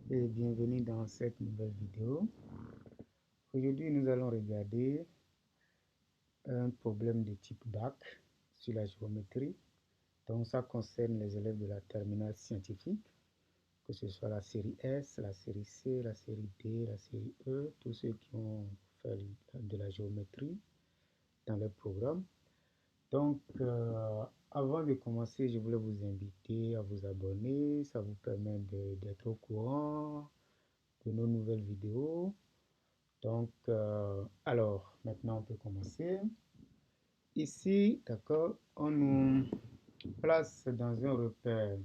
et bienvenue dans cette nouvelle vidéo. Aujourd'hui, nous allons regarder un problème de type bac sur la géométrie. Donc ça concerne les élèves de la terminale scientifique, que ce soit la série S, la série C, la série D, la série E, tous ceux qui ont fait de la géométrie dans le programme. Donc, avant de commencer, je voulais vous inviter à vous abonner. Ça vous permet d'être au courant de nos nouvelles vidéos. Donc, alors, maintenant, on peut commencer. Ici, d'accord, on nous place dans un repère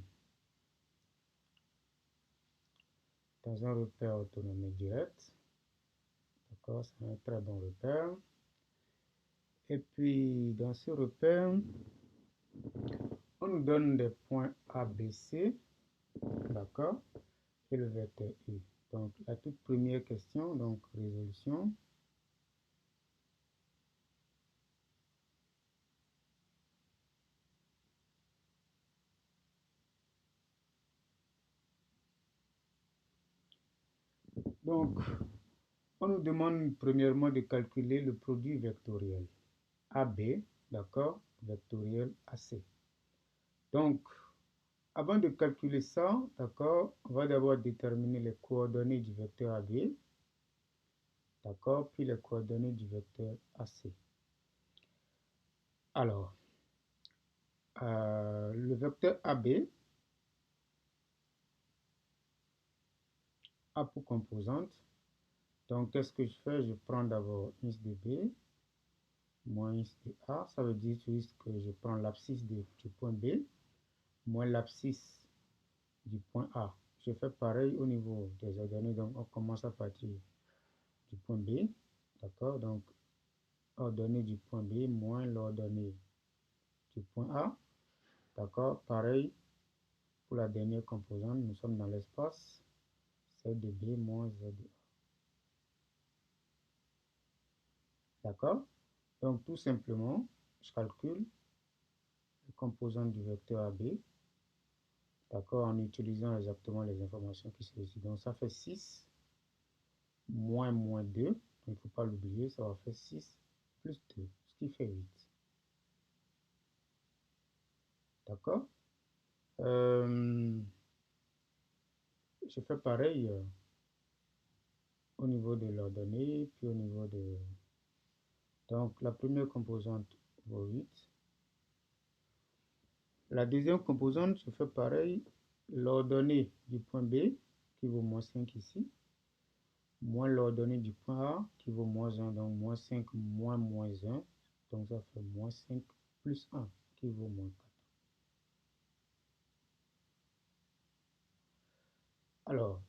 autonomie directe. D'accord, c'est un très bon repère. Et puis, dans ce repère, on nous donne des points A, B, C, d'accord, et le vecteur U. Donc, la toute première question, donc résolution. Donc, on nous demande premièrement de calculer le produit vectoriel AB, d'accord, vectoriel AC. Donc, avant de calculer ça, d'accord, on va d'abord déterminer les coordonnées du vecteur AB, d'accord, puis les coordonnées du vecteur AC. Alors, le vecteur AB a pour composante, donc qu'est-ce que je fais? Je prends d'abord ins de B moins ins de A, ça veut dire juste que je prends l'abscisse du point B moins l'abscisse du point A. Je fais pareil au niveau des ordonnées, donc on commence à partir du point B, d'accord, donc ordonnée du point B moins l'ordonnée du point A, d'accord, pareil pour la dernière composante, nous sommes dans l'espace, Z de B moins Z de A. D'accord, donc tout simplement, je calcule les composantes du vecteur AB, d'accord, en utilisant exactement les informations qui sont ici. Donc ça fait 6 moins 2, il ne faut pas l'oublier, ça va faire 6 plus 2, ce qui fait 8. D'accord, je fais pareil au niveau de l'ordonnée, puis au niveau de... Donc la première composante vaut 8. La deuxième composante, je fais pareil, l'ordonnée du point B qui vaut moins 5 ici, moins l'ordonnée du point A qui vaut moins 1, donc moins 5 moins 1, donc ça fait moins 5 plus 1 qui vaut moins 4. Alors,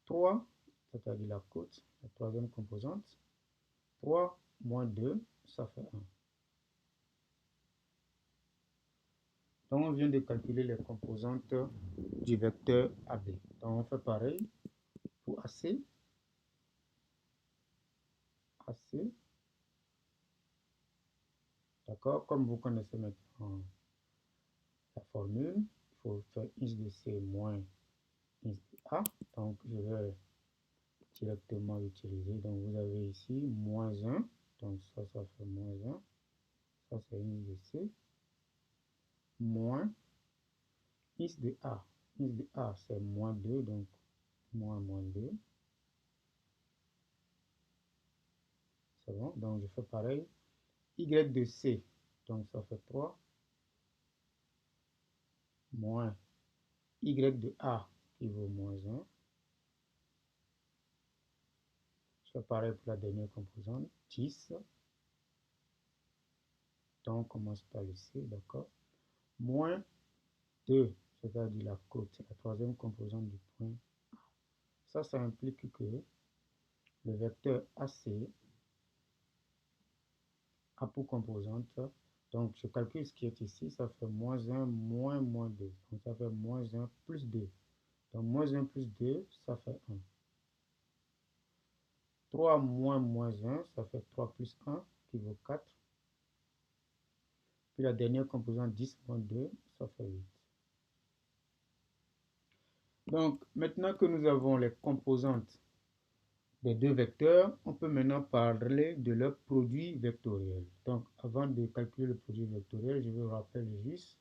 3, c'est-à-dire la cote, la troisième composante, 3 moins 2, ça fait 1. Donc, on vient de calculer les composantes du vecteur AB. Donc, on fait pareil pour AC. D'accord, comme vous connaissez maintenant la formule, il faut faire ins de C moins ins de A. Donc, je vais directement utiliser. Donc, vous avez ici moins 1. Donc, ça fait moins 1. Ça, c'est ins de C. Moins ins de A. Ins de A, c'est moins 2. Donc, moins 2. C'est bon. Donc, je fais pareil. Y de C. Donc, ça fait 3. Moins Y de A qui vaut moins 1. Je fais pareil pour la dernière composante. 10. Donc, on commence par le C, d'accord. Moins 2, c'est-à-dire la cote, la troisième composante du point A. Ça implique que le vecteur AC a pour composante, donc je calcule ce qui est ici, ça fait moins 1 moins 2. Donc ça fait moins 1 plus 2. Donc moins 1 plus 2, ça fait 1. 3 moins 1, ça fait 3 plus 1, qui vaut 4. Puis la dernière composante, 10 moins 2, ça fait 8. Donc, maintenant que nous avons les composantes des deux vecteurs, on peut maintenant parler de leur produit vectoriel. Donc, avant de calculer le produit vectoriel, je vais rappeler juste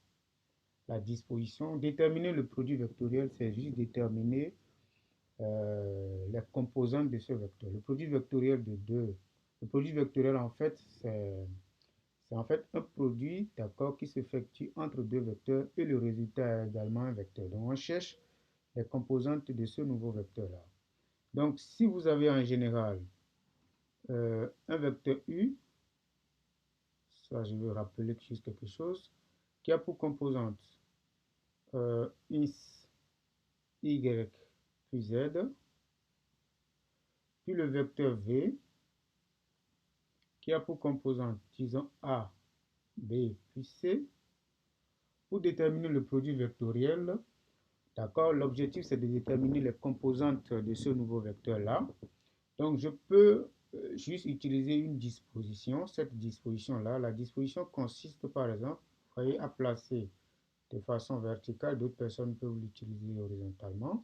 la disposition. Déterminer le produit vectoriel, c'est juste déterminer les composantes de ce vecteur. Le produit vectoriel de deux. Le produit vectoriel, en fait, c'est en fait un produit, d'accord, qui s'effectue entre deux vecteurs et le résultat est également un vecteur. Donc, on cherche les composantes de ce nouveau vecteur-là. Donc, si vous avez en général un vecteur U, ça je vais rappeler juste quelque chose, qui a pour composante X, Y, puis Z, puis le vecteur V, qui a pour composante, disons A, B, puis C, pour déterminer le produit vectoriel, d'accord, l'objectif c'est de déterminer les composantes de ce nouveau vecteur-là. Donc, je peux juste utiliser une disposition. Cette disposition-là, la disposition consiste par exemple, vous voyez, à placer de façon verticale. D'autres personnes peuvent l'utiliser horizontalement.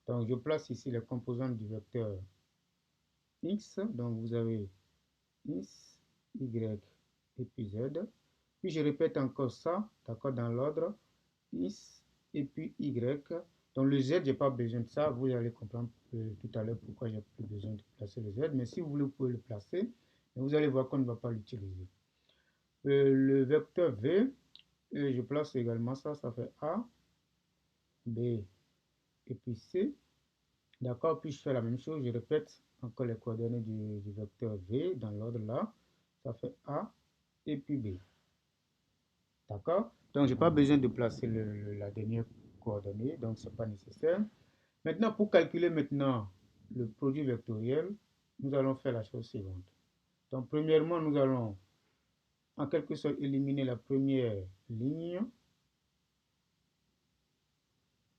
Donc, je place ici les composantes du vecteur X. Donc, vous avez X, Y et puis Z. Puis, je répète encore ça, d'accord, dans l'ordre. X et puis Y. Donc le Z, je n'ai pas besoin de ça. Vous allez comprendre tout à l'heure pourquoi j'ai plus besoin de placer le Z. Mais si vous voulez, vous pouvez le placer. Mais vous allez voir qu'on ne va pas l'utiliser. Le vecteur V, je place également ça. Ça fait A, B et puis C. D'accord. Puis je fais la même chose. Je répète encore les coordonnées du vecteur V dans l'ordre là. Ça fait A et puis B. D'accord. Donc je n'ai pas besoin de placer la dernière coordonnée. Donc ce n'est pas nécessaire. Maintenant, pour calculer maintenant le produit vectoriel, nous allons faire la chose suivante. Donc, premièrement, nous allons en quelque sorte éliminer la première ligne.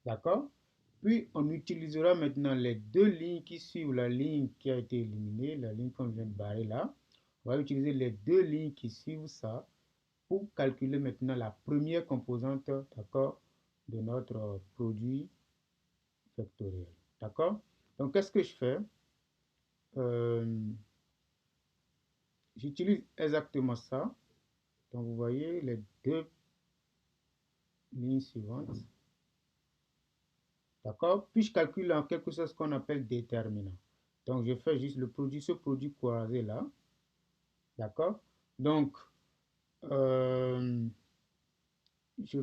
D'accord? Puis, on utilisera maintenant les deux lignes qui suivent la ligne qui a été éliminée, la ligne qu'on vient de barrer là. On va utiliser les deux lignes qui suivent ça pour calculer maintenant la première composante, d'accord, de notre produit vectoriel. D'accord? Donc, qu'est-ce que je fais? J'utilise exactement ça. Donc, vous voyez les deux lignes suivantes. D'accord? Puis, je calcule en quelque chose qu'on appelle déterminant. Donc, je fais juste le produit, ce produit croisé là. D'accord? Donc, je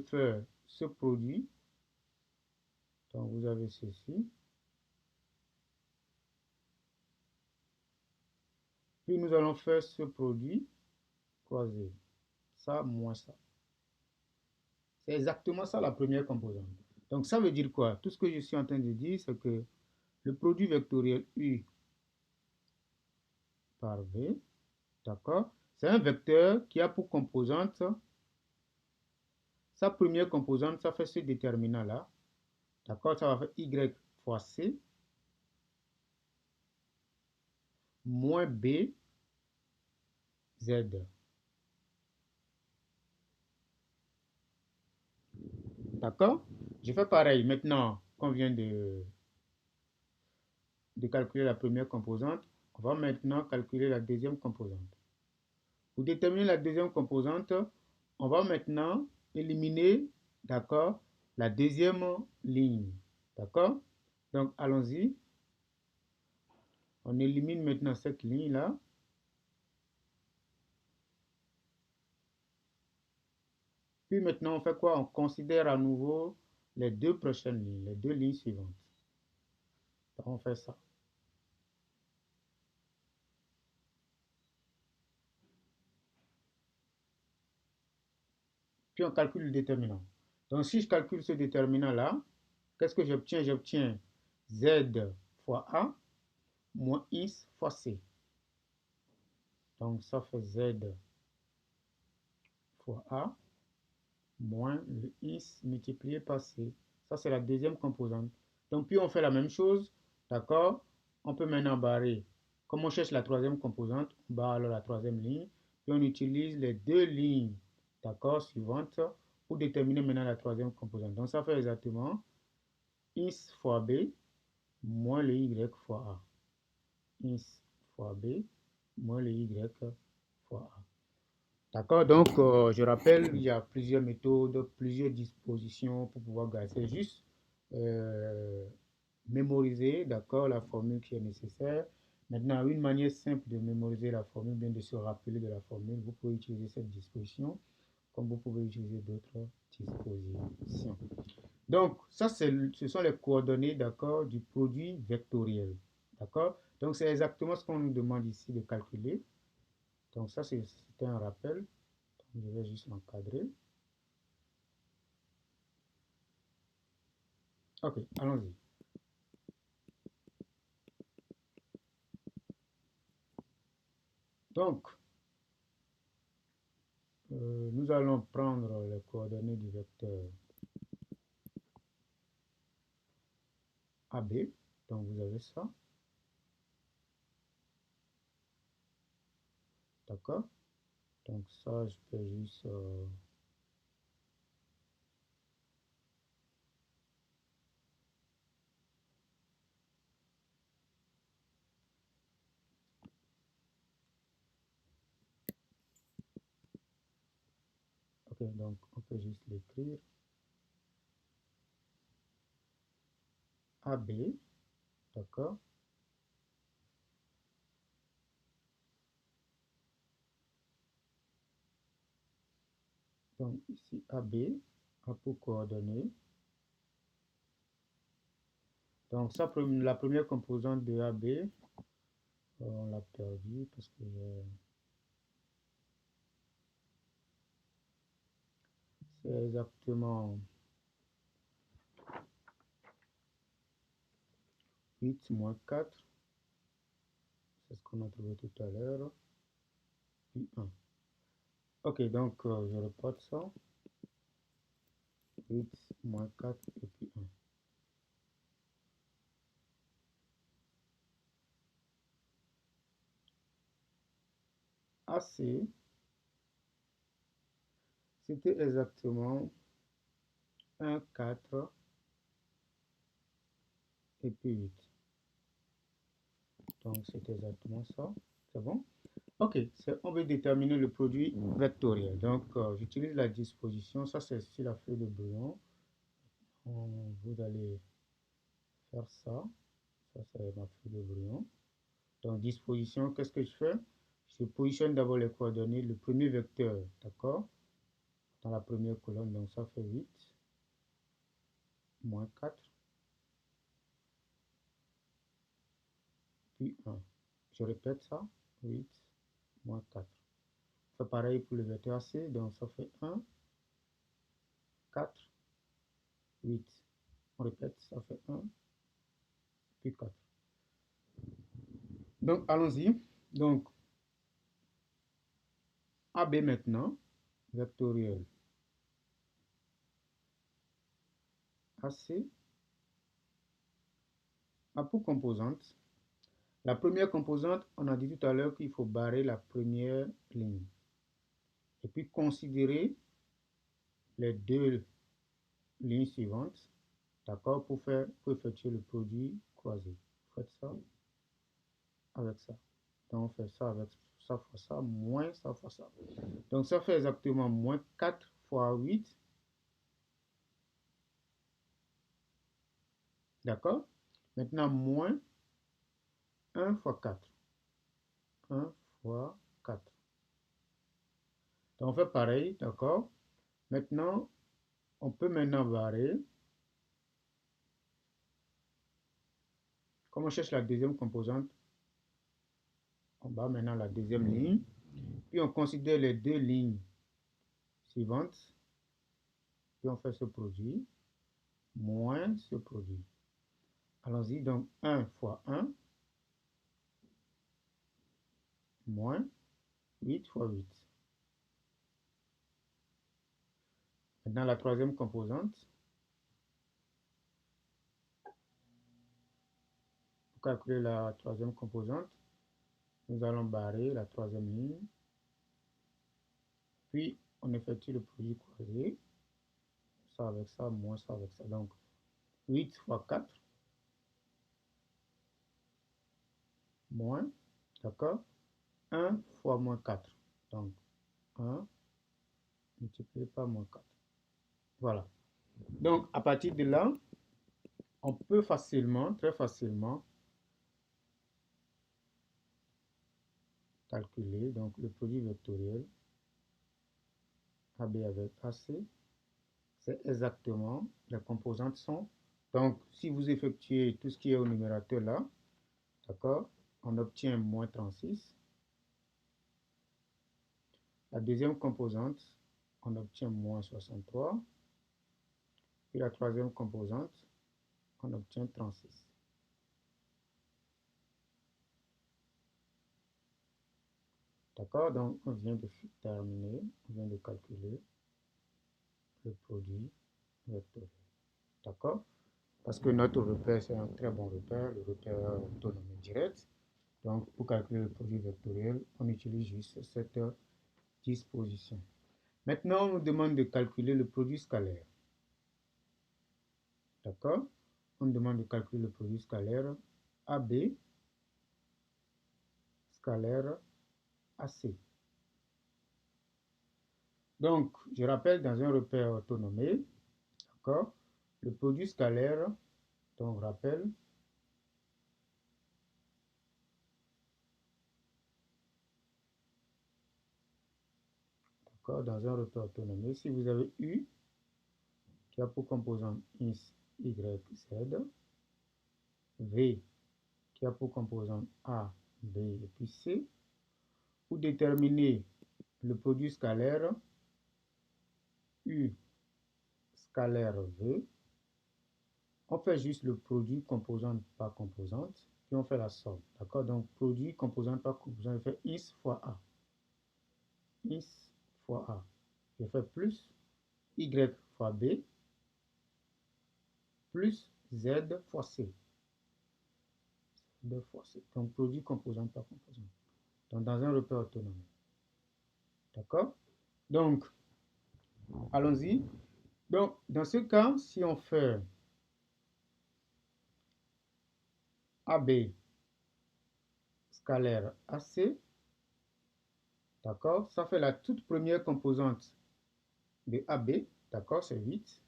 fais ce produit. Donc, vous avez ceci. Puis, nous allons faire ce produit croisé. Ça moins ça. C'est exactement ça la première composante. Donc, ça veut dire quoi? Tout ce que je suis en train de dire, c'est que le produit vectoriel U par V, d'accord? C'est un vecteur qui a pour composante, sa première composante, ça fait ce déterminant-là, d'accord? Ça va faire Y fois C moins B, Z. D'accord? Je fais pareil. Maintenant qu'on vient de calculer la première composante, on va maintenant calculer la deuxième composante. Pour déterminer la deuxième composante, on va maintenant éliminer, d'accord, la deuxième ligne. D'accord? Donc, allons-y. On élimine maintenant cette ligne-là. Puis maintenant, on fait quoi? On considère à nouveau les deux prochaines lignes, les deux lignes suivantes. Donc, on fait ça. Puis on calcule le déterminant. Donc, si je calcule ce déterminant-là, qu'est-ce que j'obtiens? J'obtiens Z fois A moins X fois C. Donc, ça fait Z fois A moins le X multiplié par C. Ça, c'est la deuxième composante. Donc, puis on fait la même chose, d'accord? On peut maintenant barrer. Comme on cherche la troisième composante, on barre alors la troisième ligne. Puis on utilise les deux lignes, d'accord, suivantes pour déterminer maintenant la troisième composante. Donc, ça fait exactement Ins fois B moins le Y fois A. Ins fois B moins le Y fois A. D'accord, donc je rappelle, il y a plusieurs méthodes, plusieurs dispositions pour pouvoir garder. C'est juste mémoriser, d'accord, la formule qui est nécessaire. Maintenant, une manière simple de mémoriser la formule, bien de se rappeler de la formule, vous pouvez utiliser cette disposition, comme vous pouvez utiliser d'autres dispositions. Donc, ça, ce sont les coordonnées, d'accord, du produit vectoriel. D'accord? Donc, c'est exactement ce qu'on nous demande ici de calculer. Donc, ça, c'était un rappel. Donc, je vais juste l'encadrer. OK, allons-y. Donc, nous allons prendre les coordonnées du vecteur AB. Donc, vous avez ça. D'accord? Donc, ça, je peux juste... OK, donc, on peut juste l'écrire. AB, d'accord? Donc, ici, AB a pour coordonnées. Donc, ça, la première composante de AB, on l'a perdu parce que c'est exactement 8 moins 4. C'est ce qu'on a trouvé tout à l'heure. Puis 1. OK, donc, je reporte ça. 8 moins 4 et puis 1. AC, c'était exactement 1, 4 et puis 8. Donc, c'est exactement ça. C'est bon? OK, on veut déterminer le produit vectoriel. Donc, j'utilise la disposition. Ça, c'est sur la feuille de brouillon. Vous allez faire ça. Ça, c'est ma feuille de brouillon. Donc, disposition, qu'est-ce que je fais? Je positionne d'abord les coordonnées, le premier vecteur, d'accord? Dans la première colonne, donc ça fait 8, moins 4, puis 1. Je répète ça, 8, moins 4. On fait pareil pour le vecteur AC, donc ça fait 1, 4, 8. On répète, ça fait 1, puis 4. Donc, allons-y. Donc, AB maintenant, vectoriel. AC a pour composante. La première composante, on a dit tout à l'heure qu'il faut barrer la première ligne. Et puis considérer les deux lignes suivantes, d'accord, pour effectuer le produit croisé. Faites ça avec ça. Donc, on fait ça avec ça fois ça, moins ça fois ça. Donc, ça fait exactement moins 4 fois 8. D'accord? Maintenant, moins 1 fois 4. 1 fois 4. Donc, on fait pareil, d'accord? Maintenant, on peut maintenant barrer. Comme on cherche la deuxième composante, on barre maintenant la deuxième ligne. Puis, on considère les deux lignes suivantes. Puis, on fait ce produit, moins ce produit. Allons-y, donc 1 fois 1, moins 8 fois 8. Maintenant, la troisième composante. Pour calculer la troisième composante, nous allons barrer la troisième ligne. Puis, on effectue le produit croisé. Ça avec ça, moins ça avec ça. Donc, 8 fois 4, moins, d'accord, 1 fois moins 4. Donc, 1 multiplié par moins 4. Voilà. Donc, à partir de là, on peut facilement, très facilement, calculer donc le produit vectoriel AB avec AC. C'est exactement, les composantes sont. Donc, si vous effectuez tout ce qui est au numérateur là, d'accord, on obtient moins 36. La deuxième composante, on obtient moins 63. Et la troisième composante, on obtient 36. D'accord, donc on vient de terminer, on vient de calculer le produit vectoriel. D'accord? Parce que notre repère, c'est un très bon repère, le repère autonomie directe. Donc, pour calculer le produit vectoriel, on utilise juste cette disposition. Maintenant, on nous demande de calculer le produit scalaire. D'accord? On demande de calculer le produit scalaire AB scalaire AC. Donc, je rappelle dans un repère autonomé, d'accord, le produit scalaire, donc rappel, d'accord, dans un repère autonomé, si vous avez U qui a pour composante X, Y, Z, V qui a pour composante A, B et puis C, pour déterminer le produit scalaire U scalaire V, on fait juste le produit composante par composante, puis on fait la somme. D'accord? Donc, produit composante par composante, je fais X fois A. X fois A. Je fais plus Y fois B, plus Z fois C. Z fois C. Donc, produit composante par composante. Donc, dans un repère autonome. D'accord? Donc, allons-y. Donc, dans ce cas, si on fait AB scalaire AC, d'accord, ça fait la toute première composante de AB, d'accord, c'est 8,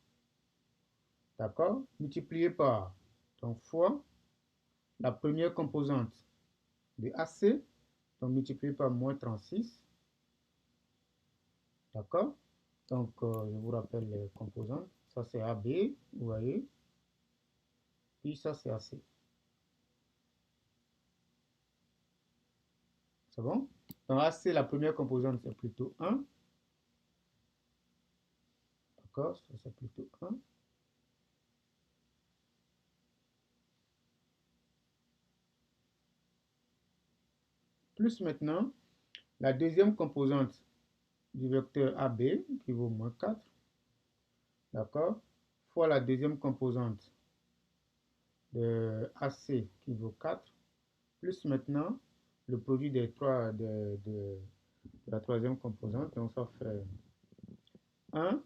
d'accord, multiplié par, donc fois la première composante de AC, donc multiplié par moins 36, d'accord, donc je vous rappelle les composantes, ça c'est AB, vous voyez, puis ça c'est AC. C'est bon? Donc AC, la première composante, c'est plutôt 1. D'accord? Ça, c'est plutôt 1. Plus maintenant, la deuxième composante du vecteur AB, qui vaut moins 4. D'accord? Fois la deuxième composante de AC, qui vaut 4. Plus maintenant, le produit des trois, de la troisième composante. Donc ça fait 1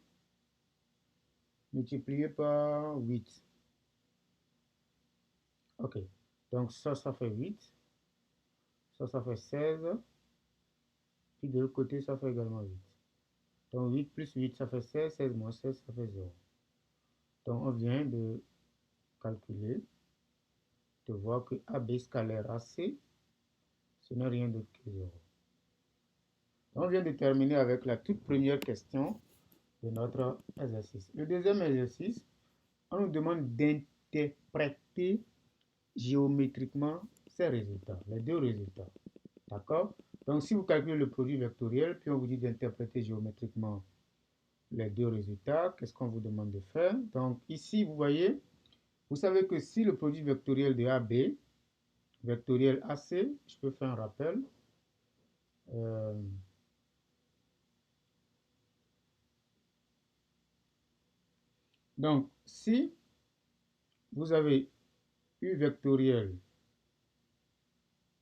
multiplié par 8. Ok. Donc ça fait 8. Ça fait 16. Puis de l'autre côté, ça fait également 8. Donc 8 plus 8, ça fait 16. 16 moins 16, ça fait 0. Donc on vient de calculer, de voir que AB scalaire AC, ce n'est rien d'autre que 0. On vient de terminer avec la toute première question de notre exercice. Le deuxième exercice, on nous demande d'interpréter géométriquement ces résultats, les deux résultats. D'accord? Donc, si vous calculez le produit vectoriel, puis on vous dit d'interpréter géométriquement les deux résultats, qu'est-ce qu'on vous demande de faire? Donc, ici, vous voyez, vous savez que si le produit vectoriel de AB, vectoriel AC, je peux faire un rappel. Donc, si vous avez U vectoriel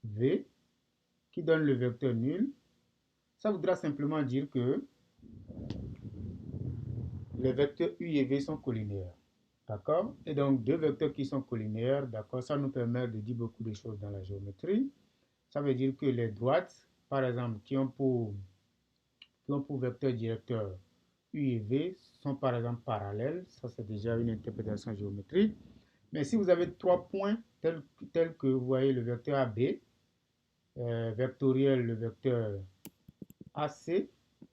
V qui donne le vecteur nul, ça voudra simplement dire que les vecteurs U et V sont collinéaires. D'accord? Et donc, deux vecteurs qui sont collinéaires, d'accord? Ça nous permet de dire beaucoup de choses dans la géométrie. Ça veut dire que les droites, par exemple, qui ont pour vecteur directeur U et V, sont par exemple parallèles. Ça, c'est déjà une interprétation géométrique. Mais si vous avez trois points tels que vous voyez le vecteur AB, vectoriel le vecteur AC,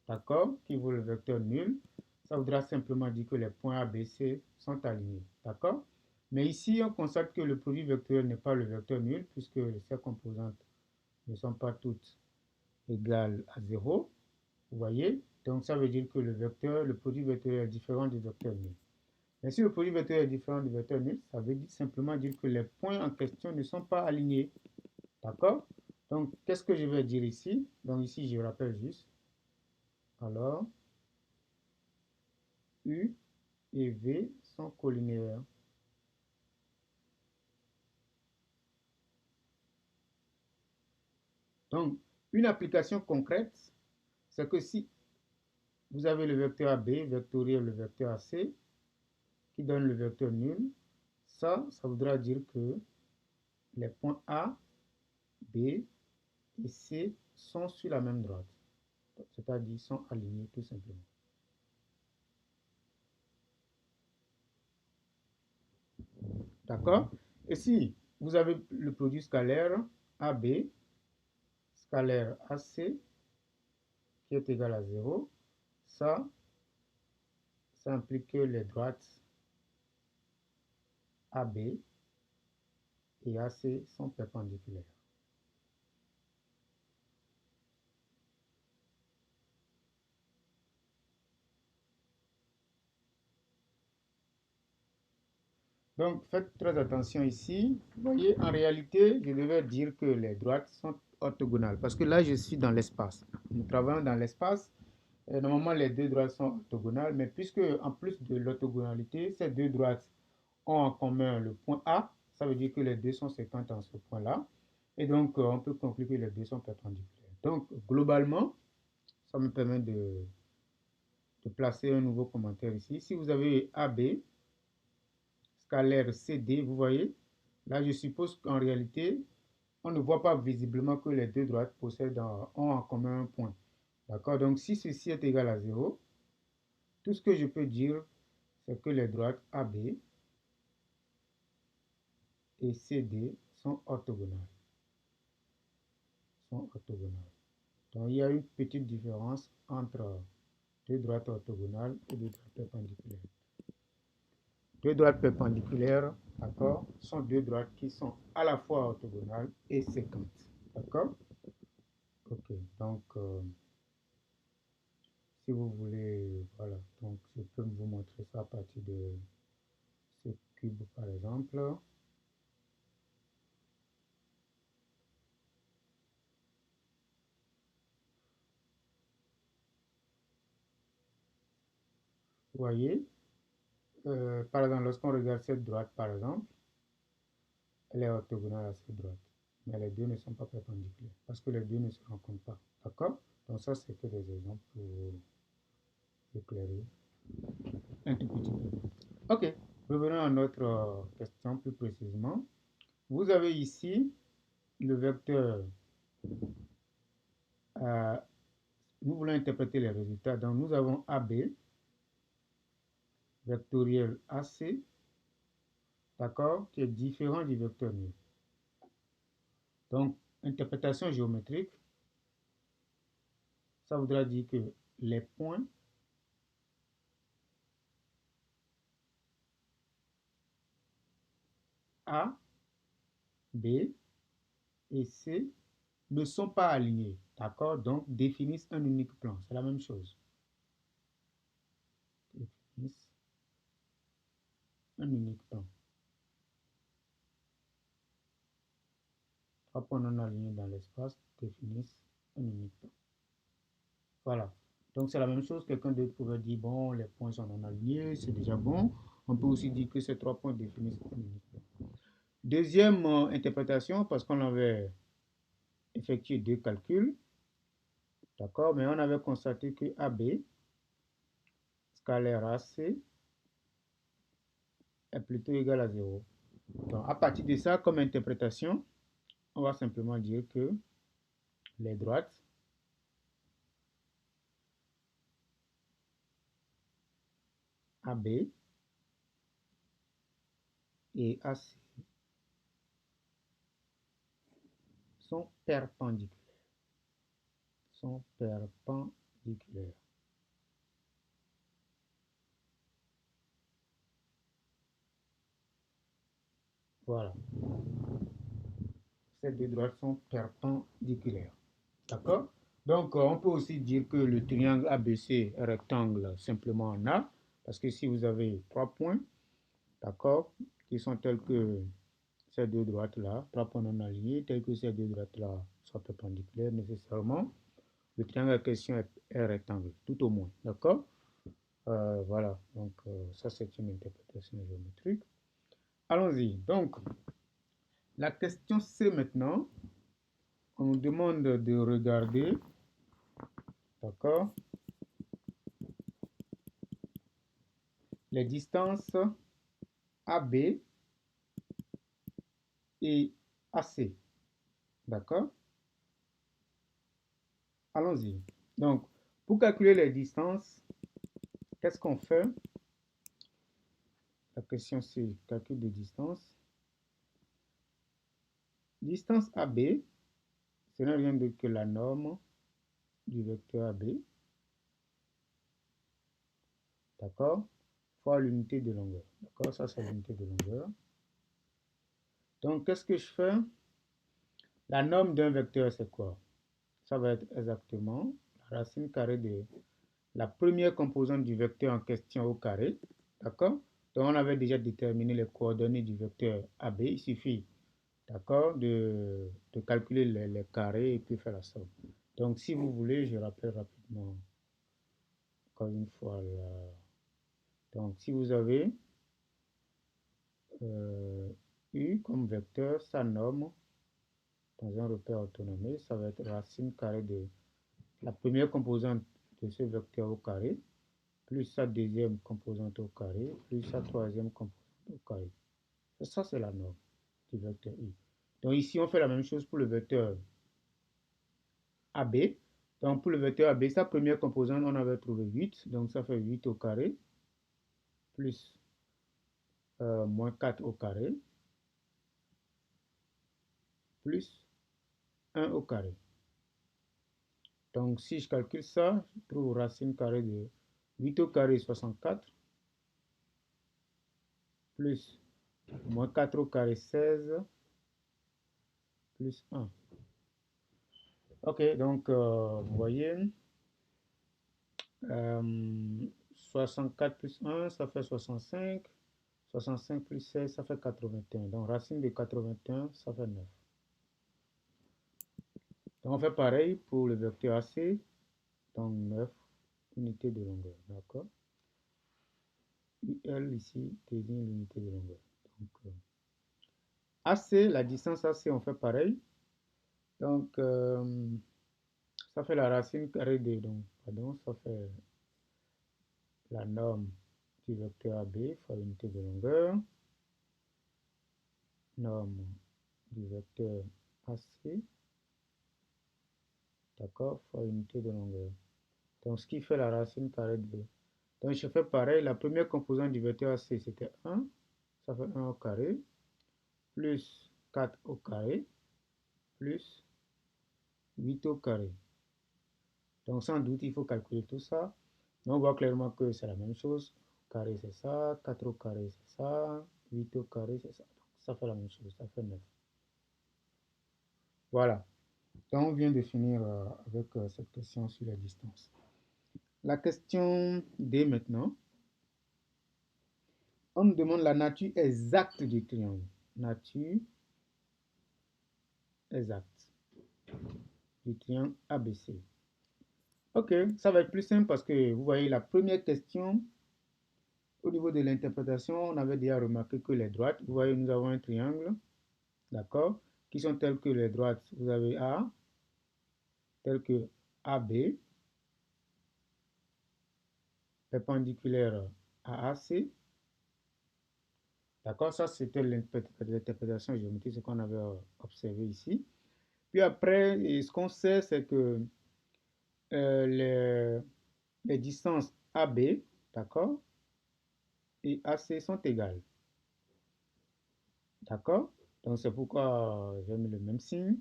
d'accord, qui vaut le vecteur nul, ça voudra simplement dire que les points ABC sont alignés, d'accord? Mais ici, on constate que le produit vectoriel n'est pas le vecteur nul, puisque ces composantes ne sont pas toutes égales à 0, vous voyez? Donc, ça veut dire que le produit vectoriel est différent du vecteur nul. Mais si le produit vectoriel est différent du vecteur nul, ça veut simplement dire que les points en question ne sont pas alignés, d'accord? Donc, qu'est-ce que je vais dire ici? Donc, ici, je rappelle juste. Alors, U et V sont collinéaires. Donc, une application concrète, c'est que si vous avez le vecteur AB vectoriel le vecteur AC qui donne le vecteur nul, ça voudra dire que les points A, B et C sont sur la même droite, c'est-à-dire sont alignés tout simplement. D'accord? Et si vous avez le produit scalaire AB, scalaire AC, qui est égal à 0, ça implique que les droites AB et AC sont perpendiculaires. Donc, faites très attention ici. Vous voyez, en réalité, je devais dire que les droites sont orthogonales parce que là, je suis dans l'espace. Nous travaillons dans l'espace. Normalement, les deux droites sont orthogonales, mais puisque, en plus de l'orthogonalité, ces deux droites ont en commun le point A, ça veut dire que les deux sont séquentes en ce point-là. Et donc, on peut conclure que les deux sont perpendiculaires. Donc, globalement, ça me permet de placer un nouveau commentaire ici. Si vous avez AB, scalaire CD, vous voyez, là je suppose qu'en réalité, on ne voit pas visiblement que les deux droites ont en commun un point. D'accord? Donc si ceci est égal à 0, tout ce que je peux dire, c'est que les droites AB et CD sont orthogonales. Donc il y a une petite différence entre deux droites orthogonales et deux droites perpendiculaires. Deux droites perpendiculaires, d'accord, sont deux droites qui sont à la fois orthogonales et séquentes. D'accord? Ok, donc si vous voulez, voilà, donc je peux vous montrer ça à partir de ce cube par exemple. Vous voyez, par exemple, lorsqu'on regarde cette droite par exemple, elle est orthogonale à cette droite. Mais les deux ne sont pas perpendiculaires parce que les deux ne se rencontrent pas. D'accord? Donc ça, c'est que des exemples pour éclairer un tout petit peu. Ok, revenons à notre question plus précisément. Vous avez ici le vecteur, nous voulons interpréter les résultats. Donc nous avons AB, vectoriel AC, d'accord, qui est différent du vecteur nul. Donc, interprétation géométrique, ça voudra dire que les points A, B et C ne sont pas alignés, d'accord? Donc, définissent un unique plan. C'est la même chose. Définissent un unique plan. Trois points non alignés dans l'espace définissent un unique plan. Voilà. Donc, c'est la même chose. Quelqu'un d'autre pourrait dire, bon, les points sont non alignés, c'est déjà bon. On peut aussi dire que ces trois points définissent un unique plan. Deuxième interprétation, parce qu'on avait effectué deux calculs, d'accord, mais on avait constaté que AB, scalaire AC, est plutôt égal à 0. Donc, à partir de ça, comme interprétation, on va simplement dire que les droites AB et AC sont perpendiculaires. Voilà. Ces deux droites sont perpendiculaires. D'accord? Donc, on peut aussi dire que le triangle ABC est rectangle simplement en A, parce que si vous avez 3 points, d'accord, qui sont tels que ces deux droites-là, 3 points non alignés, tels que ces deux droites-là sont perpendiculaires, nécessairement, le triangle en question est rectangle, tout au moins. D'accord? Voilà, donc ça c'est une interprétation géométrique. Allons-y. Donc, la question C maintenant, on nous demande de regarder, d'accord, les distances AB et AC. D'accord? Allons-y. Donc, pour calculer les distances, qu'est-ce qu'on fait? La question c'est calcul de distance. Distance AB, ce n'est rien d'autre que la norme du vecteur AB. D'accord? Fois l'unité de longueur. D'accord? Ça, c'est l'unité de longueur. Donc, qu'est-ce que je fais? La norme d'un vecteur, c'est quoi? Ça va être exactement la racine carrée de la première composante du vecteur en question au carré. D'accord? Donc, on avait déjà déterminé les coordonnées du vecteur AB. Il suffit, d'accord, de calculer les carrés et puis faire la somme. Donc, si vous voulez, je rappelle rapidement, encore une fois, là. Donc, si vous avez U comme vecteur, sa norme dans un repère orthonormé, ça va être racine carrée de la première composante de ce vecteur au carré, plus sa deuxième composante au carré, plus sa troisième composante au carré. Et ça, c'est la norme du vecteur U. Donc ici, on fait la même chose pour le vecteur AB. Donc pour le vecteur AB, sa première composante, on avait trouvé 8. Donc ça fait 8 au carré, plus moins 4 au carré, plus 1 au carré. Donc si je calcule ça, je trouve racine carrée de 8 au carré 64, plus moins 4 au carré 16, plus 1. Ok, donc vous voyez, 64 plus 1, ça fait 65. 65 plus 16, ça fait 81. Donc racine de 81, ça fait 9. Donc on fait pareil pour le vecteur AC. Donc 9 unités de longueur. D'accord? UL ici désigne l'unité de longueur. Donc AC, la distance AC, on fait pareil. Donc ça fait la racine carrée de, donc, pardon, ça fait la norme du vecteur AB fois l'unité de longueur. Norme du vecteur AC, d'accord, fois unité de longueur. Donc ce qui fait la racine carrée de... Donc je fais pareil, la première composante du vecteur AC c'était 1, ça fait 1 au carré, plus 4 au carré, plus 8 au carré. Donc sans doute il faut calculer tout ça. Donc on voit clairement que c'est la même chose. Carré c'est ça, 4 au carré c'est ça, 8 au carré c'est ça. Donc ça fait la même chose, ça fait 9. Voilà. Donc on vient de finir avec cette question sur la distance. La question D maintenant. On nous demande la nature exacte du triangle. Nature exacte du triangle ABC. Ok, ça va être plus simple parce que vous voyez la première question, au niveau de l'interprétation, on avait déjà remarqué que les droites, vous voyez, nous avons un triangle, d'accord, qui sont telles que les droites, vous avez A, telles que AB, perpendiculaire à AC, D'accord? Ça, c'était l'interprétation géométrique, ce qu'on avait observé ici. Puis après, ce qu'on sait, c'est que les distances AB, d'accord, et AC sont égales. D'accord? Donc, c'est pourquoi j'ai mis le même signe.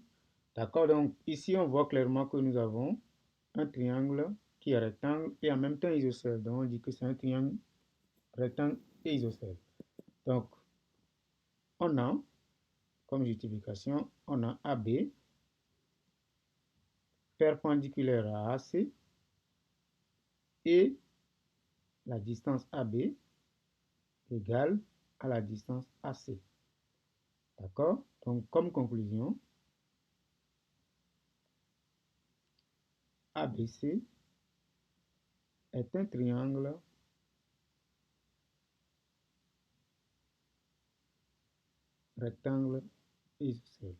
D'accord? Donc, ici, on voit clairement que nous avons un triangle qui est rectangle et en même temps isocèle. Donc, on dit que c'est un triangle rectangle et isocèle. Donc, on a, comme justification, on a AB perpendiculaire à AC et la distance AB égale à la distance AC. D'accord? Donc, comme conclusion, ABC est un triangle rectangle isocèle.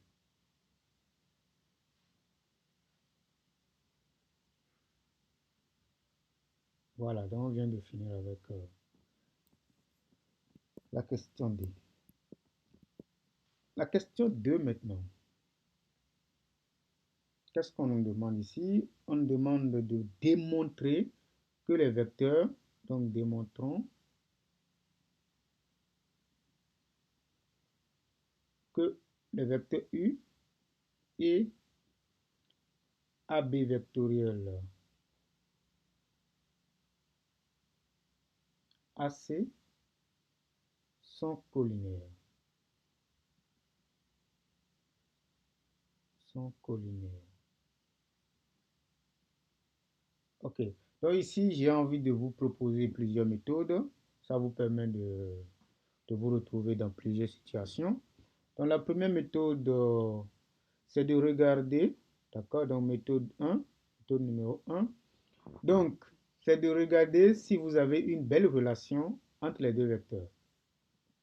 Voilà, donc on vient de finir avec la question D. La question 2 maintenant. Qu'est-ce qu'on nous demande ici? On nous demande de démontrer que les vecteurs, donc démontrons que les vecteurs U et AB vectoriel AC sont collinaires. Ok. Donc ici, j'ai envie de vous proposer plusieurs méthodes. Ça vous permet de vous retrouver dans plusieurs situations. Donc la première méthode, c'est de regarder, d'accord, donc méthode 1, méthode numéro 1. Donc, c'est de regarder si vous avez une belle relation entre les deux vecteurs.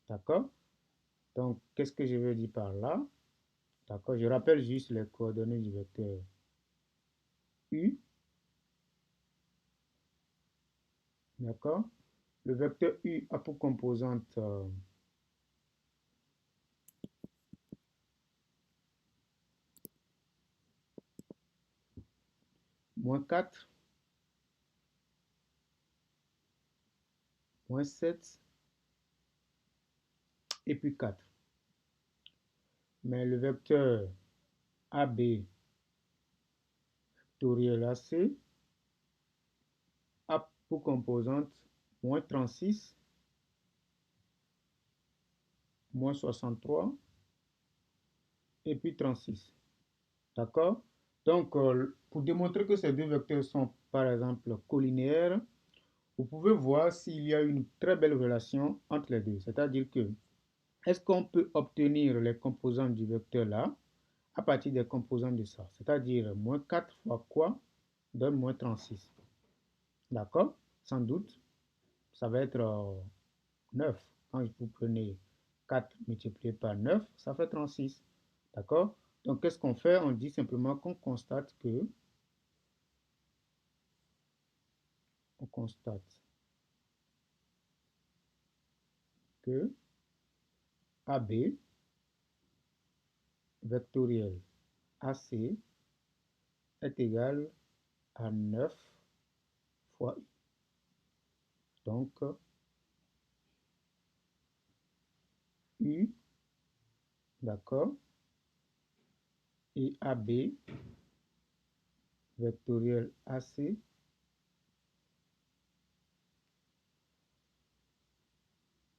D'accord? Donc, qu'est-ce que je veux dire par là? D'accord? Je rappelle juste les coordonnées du vecteur U. D'accord? Le vecteur U a pour composante -4, -7 et puis 4. Mais le vecteur AB vectoriel AC a pour composante -36, -63 et puis 36. D'accord? Donc, pour démontrer que ces deux vecteurs sont, par exemple, collinéaires, vous pouvez voir s'il y a une très belle relation entre les deux. C'est-à-dire que, est-ce qu'on peut obtenir les composantes du vecteur là à partir des composantes de ça? C'est-à-dire, -4 fois quoi donne -36. D'accord? Sans doute, ça va être 9. Quand vous prenez 4 multiplié par 9, ça fait 36. D'accord? Donc, qu'est-ce qu'on fait? On dit simplement qu'on constate que AB vectoriel AC est égal à 9 fois I. Donc, U, d'accord, et AB vectoriel AC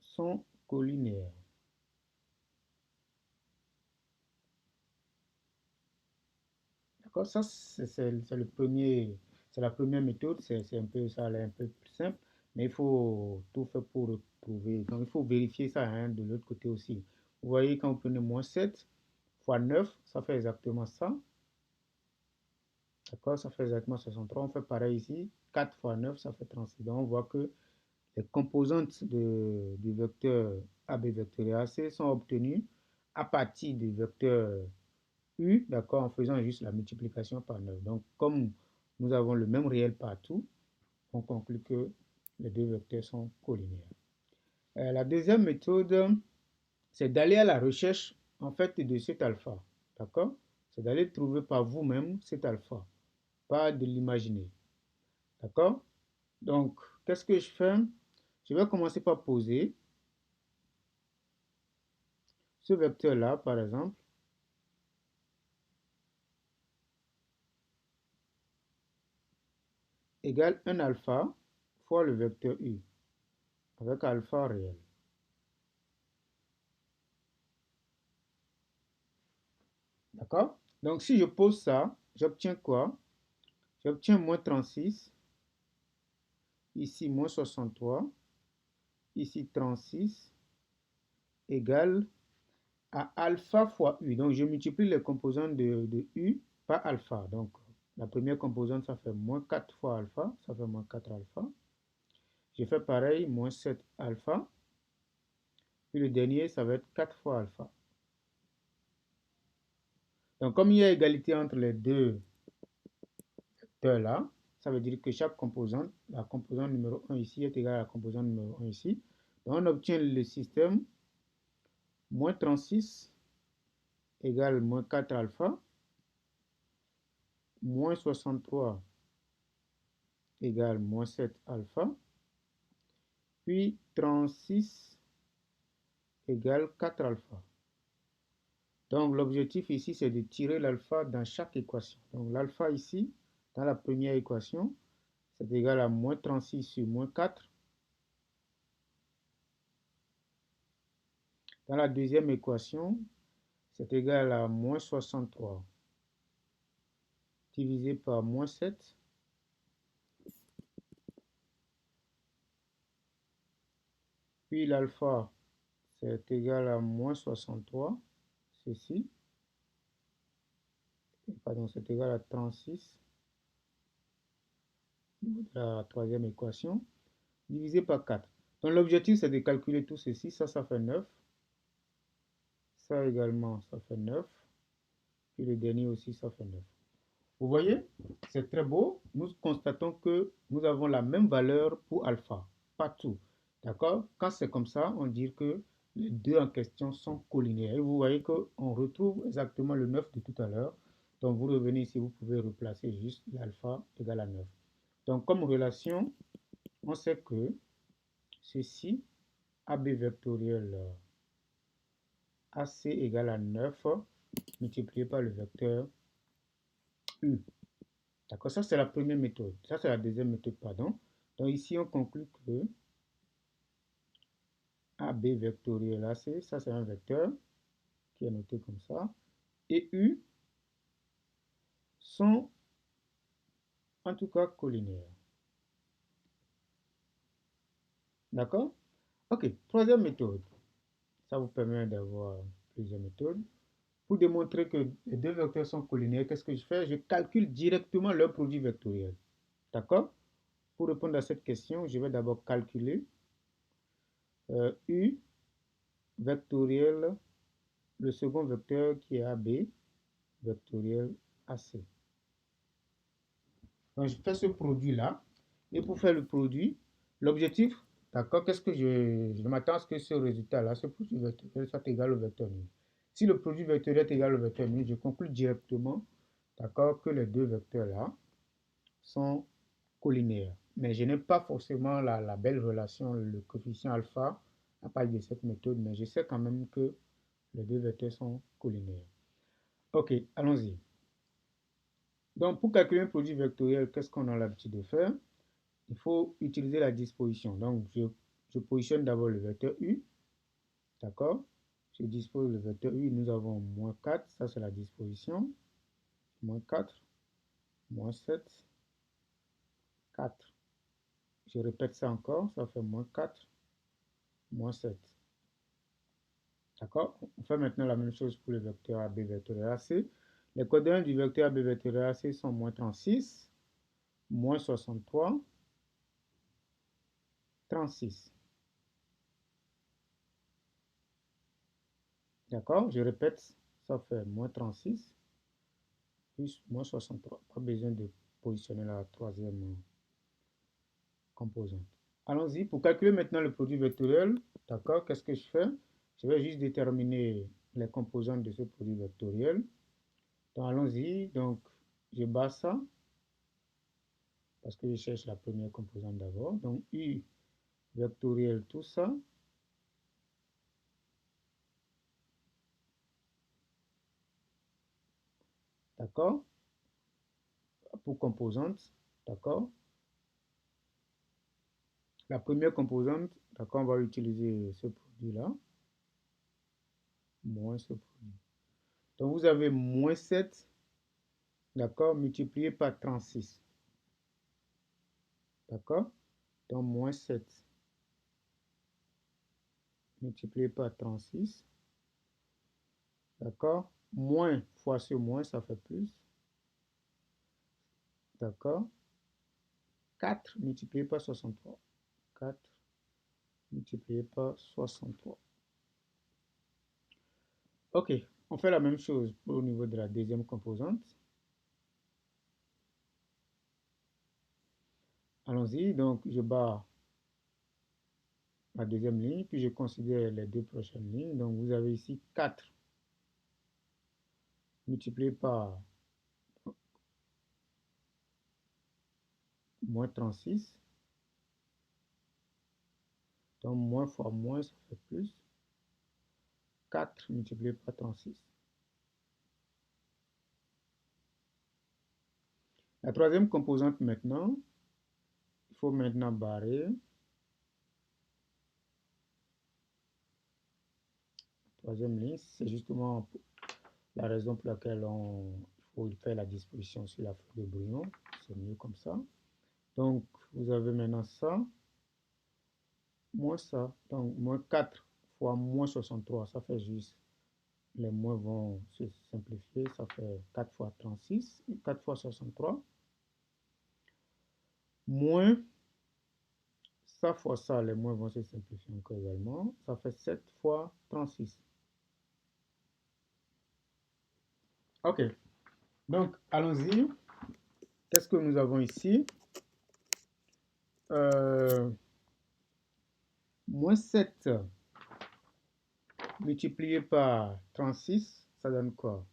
sont collinaires. D'accord, ça c'est le premier, c'est la première méthode, c'est un peu ça, elle est un peu plus simple, mais il faut tout faire pour retrouver. Donc il faut vérifier ça hein, de l'autre côté aussi. Vous voyez, quand vous prenez -7 fois 9, ça fait exactement ça. D'accord, ça fait exactement 63. On fait pareil ici. 4 fois 9, ça fait 36. Donc on voit que les composantes du vecteur AB vectoriel AC sont obtenues à partir du vecteur U, d'accord, en faisant juste la multiplication par 9. Donc, comme nous avons le même réel partout, on conclut que les deux vecteurs sont collinaires. La deuxième méthode, c'est d'aller à la recherche, en fait, de cet alpha. D'accord? C'est d'aller trouver par vous-même cet alpha, pas de l'imaginer. D'accord? Donc, qu'est-ce que je fais? Je vais commencer par poser ce vecteur-là, par exemple, égale 1 alpha fois le vecteur U, avec alpha réel. D'accord? Donc, si je pose ça, j'obtiens quoi? J'obtiens moins 36, ici moins 63, ici 36, égale à alpha fois U. Donc, je multiplie les composantes de U par alpha. Donc, la première composante, ça fait moins 4 fois alpha, ça fait moins 4 alpha. Je fais pareil, moins 7 alpha. Puis le dernier, ça va être 4 fois alpha. Donc, comme il y a égalité entre les deux vecteurs là, ça veut dire que chaque composante, la composante numéro 1 ici est égale à la composante numéro 1 ici. Donc, on obtient le système moins 36 égale moins 4 alpha, moins 63 égale moins 7 alpha, puis 36 égale 4 alpha. Donc, l'objectif ici, c'est de tirer l'alpha dans chaque équation. Donc, l'alpha ici, dans la première équation, c'est égal à moins 36 sur moins 4. Dans la deuxième équation, c'est égal à moins 63 divisé par moins 7. Puis l'alpha, c'est égal à moins 63, ceci. Pardon, c'est égal à 36, la troisième équation, divisé par 4. Donc l'objectif, c'est de calculer tout ceci. Ça fait 9. Ça également, ça fait 9. Puis le dernier aussi, ça fait 9. Vous voyez, c'est très beau. Nous constatons que nous avons la même valeur pour alpha, partout. D'accord? Quand c'est comme ça, on dit que les deux en question sont collinéaires. Et vous voyez qu'on retrouve exactement le 9 de tout à l'heure. Donc vous revenez ici, vous pouvez replacer juste l'alpha égale à 9. Donc comme relation, on sait que ceci, AB vectoriel AC égale à 9 multiplié par le vecteur U. D'accord, ça c'est la première méthode. Ça c'est la deuxième méthode, pardon. Donc ici on conclut que AB vectoriel AC, ça c'est un vecteur qui est noté comme ça, et U sont en tout cas collinaires. D'accord? Ok, troisième méthode. Ça vous permet d'avoir plusieurs méthodes. Pour démontrer que les deux vecteurs sont collinaires, qu'est-ce que je fais? Je calcule directement leur produit vectoriel. D'accord? Pour répondre à cette question, je vais d'abord calculer U vectoriel, le second vecteur qui est AB, vectoriel AC. Donc, je fais ce produit-là. Et pour faire le produit, l'objectif, d'accord, qu'est-ce que je m'attends à ce que ce résultat-là, ce produit vectoriel soit égal au vecteur nu. Si le produit vectoriel est égal au vecteur nu, je conclue directement, d'accord, que les deux vecteurs-là sont collinaires. Mais je n'ai pas forcément la belle relation, le coefficient alpha à partir de cette méthode, mais je sais quand même que les deux vecteurs sont collinaires. Ok, allons-y. Donc, pour calculer un produit vectoriel, qu'est-ce qu'on a l'habitude de faire? Il faut utiliser la disposition. Donc, je positionne d'abord le vecteur U. D'accord? Je dispose le vecteur U. Nous avons moins 4. Ça, c'est la disposition. Moins 4. Moins 7. 4. Je répète ça encore. Ça fait moins 4. Moins 7. D'accord? On fait maintenant la même chose pour le vecteur AB vectoriel AC. Les coordonnées du vecteur AB vectoriel AC sont moins 36, moins 63, 36. D'accord? Je répète, ça fait moins 36 plus moins 63. Pas besoin de positionner la troisième composante. Allons-y. Pour calculer maintenant le produit vectoriel, d'accord? Qu'est-ce que je fais? Je vais juste déterminer les composantes de ce produit vectoriel. Donc, allons-y. Donc, je bats ça parce que je cherche la première composante d'abord. Donc, U vectoriel, tout ça. D'accord? Pour composante, d'accord? La première composante, d'accord, on va utiliser ce produit-là, moins ce produit. Donc, vous avez moins 7, d'accord, multiplié par 36. D'accord? Donc, moins 7 multiplié par 36. D'accord? Moins fois sur moins, ça fait plus. D'accord? 4 multiplié par 63. 4 multiplié par 63. OK, on fait la même chose au niveau de la deuxième composante. Allons-y, donc je barre la deuxième ligne, puis je considère les deux prochaines lignes. Donc vous avez ici 4 multiplié par moins 36. Donc moins fois moins, ça fait plus. 4 multiplié par 36. La troisième composante maintenant, il faut maintenant barrer. Troisième ligne, c'est justement la raison pour laquelle il faut faire la disposition sur la feuille de brouillon. C'est mieux comme ça. Donc, vous avez maintenant ça, moins ça. Donc, moins 4 fois moins 63, ça fait juste, les moins vont se simplifier, ça fait 4 fois 36, 4 fois 63. Moins ça fois ça, les moins vont se simplifier encore également. Ça fait 7 fois 36. OK. Donc, allons-y. Qu'est-ce que nous avons ici? Moins 7 multiplié par 36, ça donne quoi?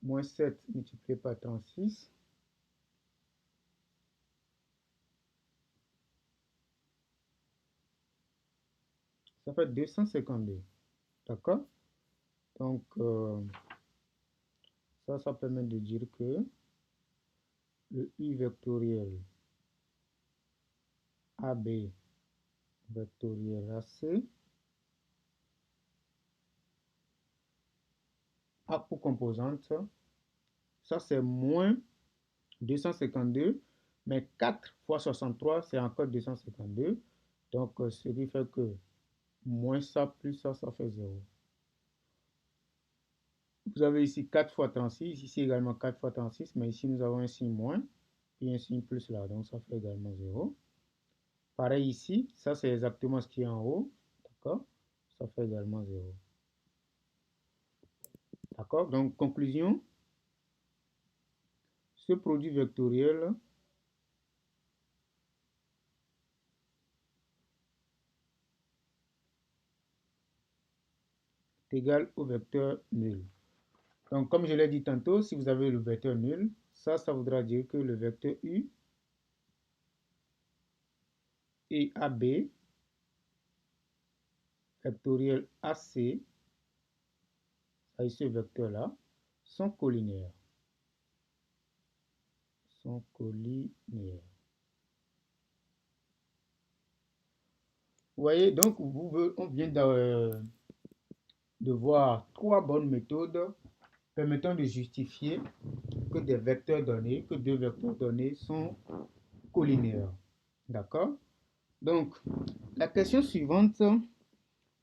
Moins 7 multiplié par 36. Ça fait 252. D'accord? Donc, ça permet de dire que le U vectoriel AB vectoriel AC a pour composante, ça c'est moins 252, mais 4 fois 63, c'est encore 252. Donc, ce qui fait que moins ça plus ça fait 0. Vous avez ici 4 fois 36, ici également 4 fois 36, mais ici nous avons un signe moins et un signe plus là, donc ça fait également 0. Pareil ici, ça c'est exactement ce qui est en haut, d'accord? Ça fait également 0. D'accord? Donc, conclusion, ce produit vectoriel est égal au vecteur nul. Donc, comme je l'ai dit tantôt, si vous avez le vecteur nul, ça voudra dire que le vecteur U et AB, vectoriel AC, et ce vecteur-là, sont collinaires. Sont collinaires. Vous voyez, donc on vient de voir trois bonnes méthodes permettant de justifier que des vecteurs donnés, que deux vecteurs donnés sont collinaires. D'accord? Donc, la question suivante,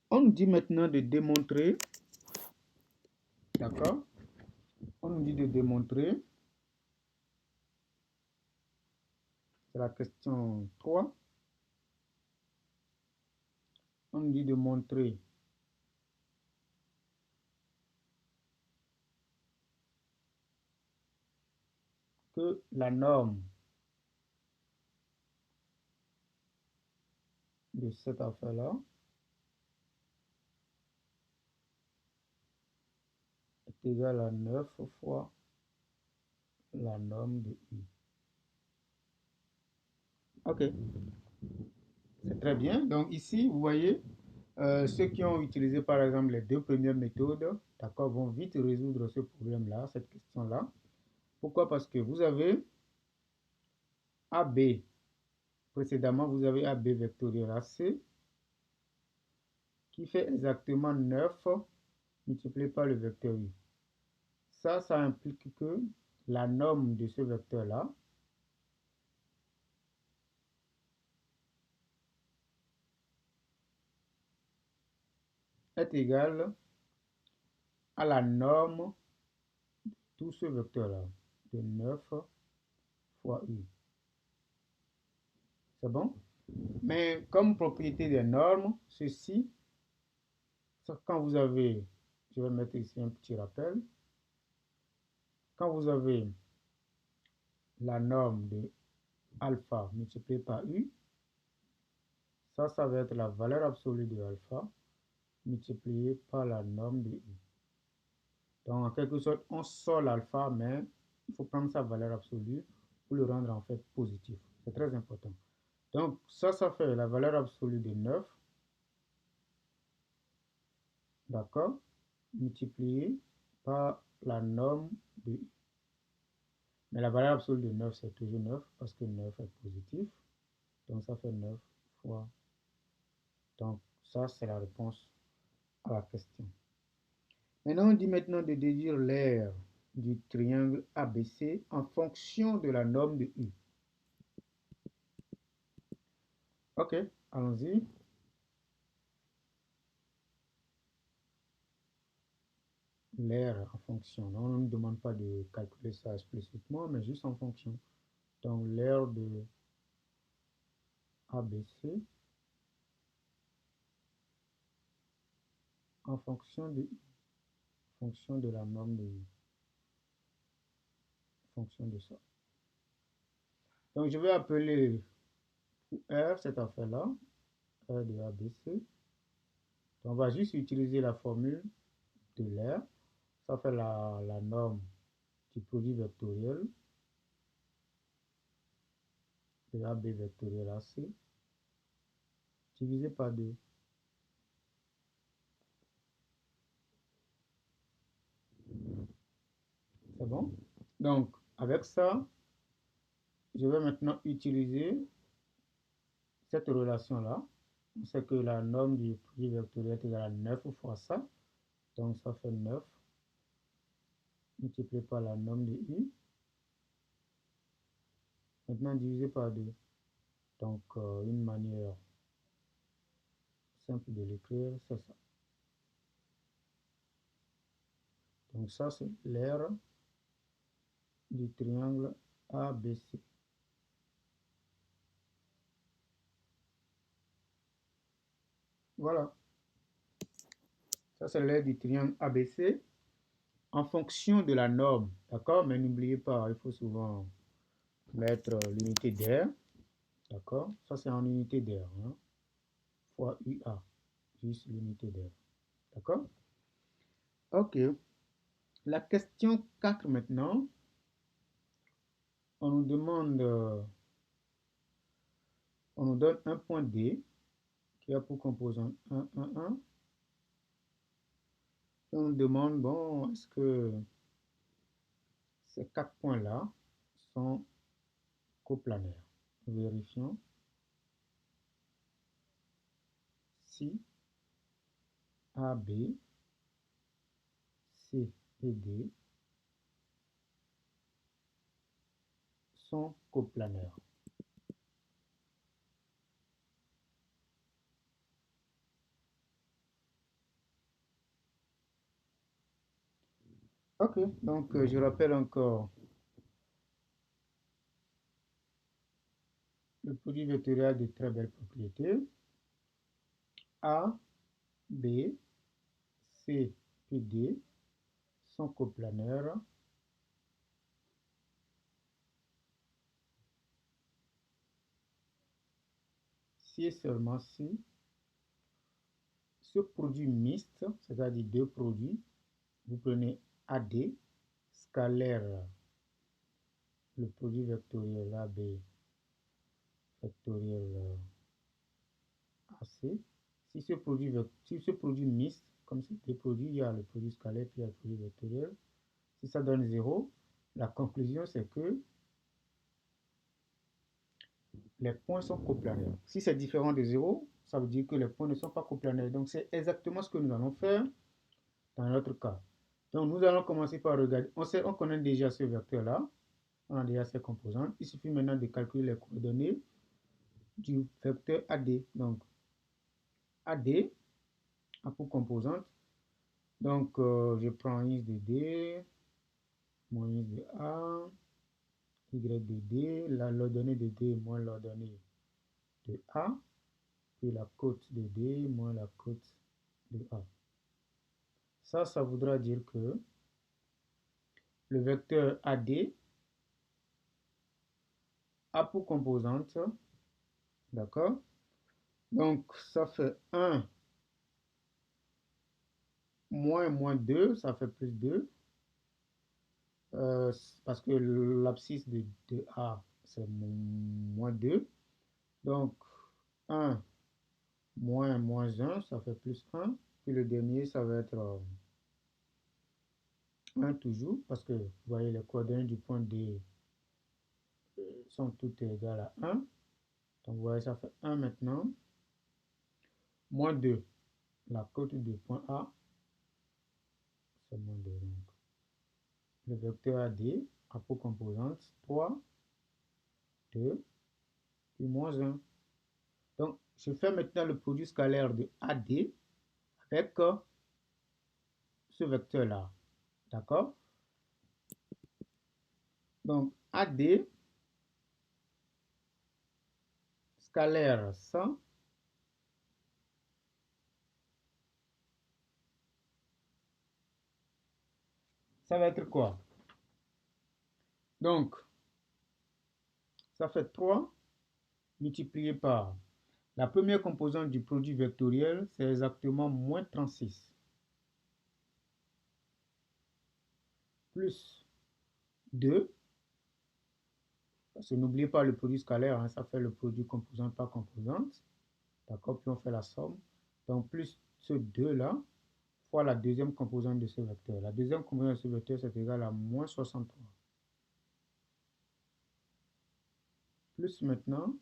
on nous dit maintenant de démontrer, d'accord? On nous dit de démontrer, c'est la question 3, on nous dit de montrer que la norme de cette affaire-là égal à 9 fois la norme de U. Ok, c'est très bien. Donc ici, vous voyez, ceux qui ont utilisé par exemple les deux premières méthodes, d'accord, vont vite résoudre ce problème-là, cette question-là. Pourquoi? Parce que vous avez AB. Précédemment, vous avez AB vectoriel AC qui fait exactement 9 multiplié par le vecteur U. Ça implique que la norme de ce vecteur-là est égale à la norme de tout ce vecteur-là, de 9 fois U. C'est bon? Mais comme propriété des normes, ceci, quand vous avez, je vais mettre ici un petit rappel, quand vous avez la norme de alpha multipliée par U, ça va être la valeur absolue de alpha multipliée par la norme de U. Donc, en quelque sorte, on sort l'alpha, mais il faut prendre sa valeur absolue pour le rendre en fait positif. C'est très important. Donc, ça fait la valeur absolue de 9, d'accord, multiplié par la norme de U. Mais la valeur absolue de 9, c'est toujours 9 parce que 9 est positif. Donc, ça fait 9 fois. Donc, ça, c'est la réponse à la question. Maintenant, on dit maintenant de déduire l'aire du triangle ABC en fonction de la norme de U. Ok, allons-y. L'aire en fonction. On ne nous demande pas de calculer ça explicitement, mais juste en fonction. Donc, l'aire de ABC en fonction de la norme de U. Fonction de ça. Donc, je vais appeler R cette affaire-là, R de ABC. On va juste utiliser la formule de l'aire. Ça fait la norme du produit vectoriel de AB vectoriel AC divisé par 2. C'est bon? Donc, avec ça, je vais maintenant utiliser cette relation-là. On sait que la norme du produit vectoriel est égale à 9 fois ça. Donc, ça fait 9 multiplié par la norme de U. Maintenant, divisé par 2. Donc, une manière simple de l'écrire, c'est ça. Donc, ça, c'est l'aire du triangle ABC. Voilà. Ça, c'est l'aire du triangle ABC en fonction de la norme. D'accord? Mais n'oubliez pas, il faut souvent mettre l'unité d'air. D'accord? Ça, c'est en unité d'air. Hein? Fois UA. Juste l'unité d'air. D'accord? Ok. La question 4 maintenant. On nous demande, on nous donne un point D qui a pour composant 1, 1, 1. Et on nous demande, bon, est-ce que ces 4 points-là sont coplanaires? Vérifions. Si AB, C et D sont coplanaires. Ok, donc je rappelle encore le produit vectoriel de très belles propriétés. A, B, C et D sont coplanaires si et seulement si ce produit mixte, c'est-à-dire deux produits, vous prenez AD scalaire le produit vectoriel AB vectoriel AC. Si ce produit mixte, comme c'est des produits, il y a le produit scalaire puis il y a le produit vectoriel. Si ça donne 0, la conclusion c'est que les points sont coplanaires. Si c'est différent de 0, ça veut dire que les points ne sont pas coplanaires. Donc c'est exactement ce que nous allons faire dans notre cas. Donc nous allons commencer par regarder. On connaît déjà ce vecteur-là. On a déjà ses composantes. Il suffit maintenant de calculer les coordonnées du vecteur AD. Donc AD a pour composante. Donc je prends X de D, moins X de A, Y de D, l'ordonnée de D moins l'ordonnée de A, puis la cote de D moins la cote de A. Ça voudra dire que le vecteur AD a pour composante, d'accord? Donc, ça fait 1 moins 2, ça fait plus 2. Parce que l'abscisse de A, c'est moins 2. Donc, 1 moins 1, ça fait plus 1. Puis le dernier, ça va être 1 toujours, parce que vous voyez les coordonnées du point D sont toutes égales à 1. Donc, vous voyez, ça fait 1 maintenant. Moins 2, la cote du point A, c'est moins 2. Donc, le vecteur AD a pour composante 3, 2, puis moins 1. Donc, je fais maintenant le produit scalaire de AD avec ce vecteur-là. D'accord? Donc, AD scalaire 100, ça va être quoi? Donc, ça fait 3 multiplié par la première composante du produit vectoriel, c'est exactement moins 36. Plus 2, parce que n'oubliez pas le produit scalaire, hein, ça fait le produit composante par composante. D'accord? Puis on fait la somme. Donc, plus ce 2-là, fois la deuxième composante de ce vecteur. La deuxième composante de ce vecteur, c'est égal à moins 63. Plus maintenant,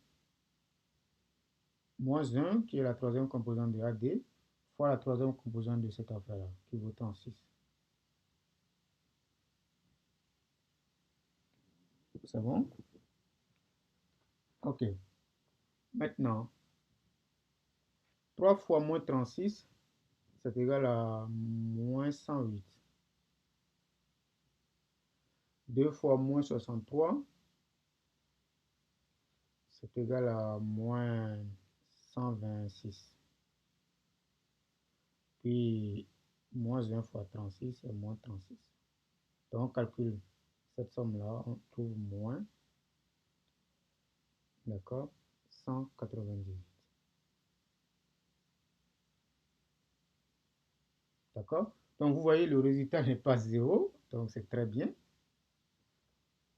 moins 1, qui est la troisième composante de AD, fois la troisième composante de cette affaire-là, qui vaut 36. C'est bon? OK. Maintenant, 3 fois moins 36, c'est égal à moins 108. 2 fois moins 63, c'est égal à moins 126. Puis, moins 1 fois 36, c'est moins 36. Donc, on calcule cette somme-là, on trouve moins, d'accord, 198. D'accord? Donc, vous voyez, le résultat n'est pas 0, donc c'est très bien.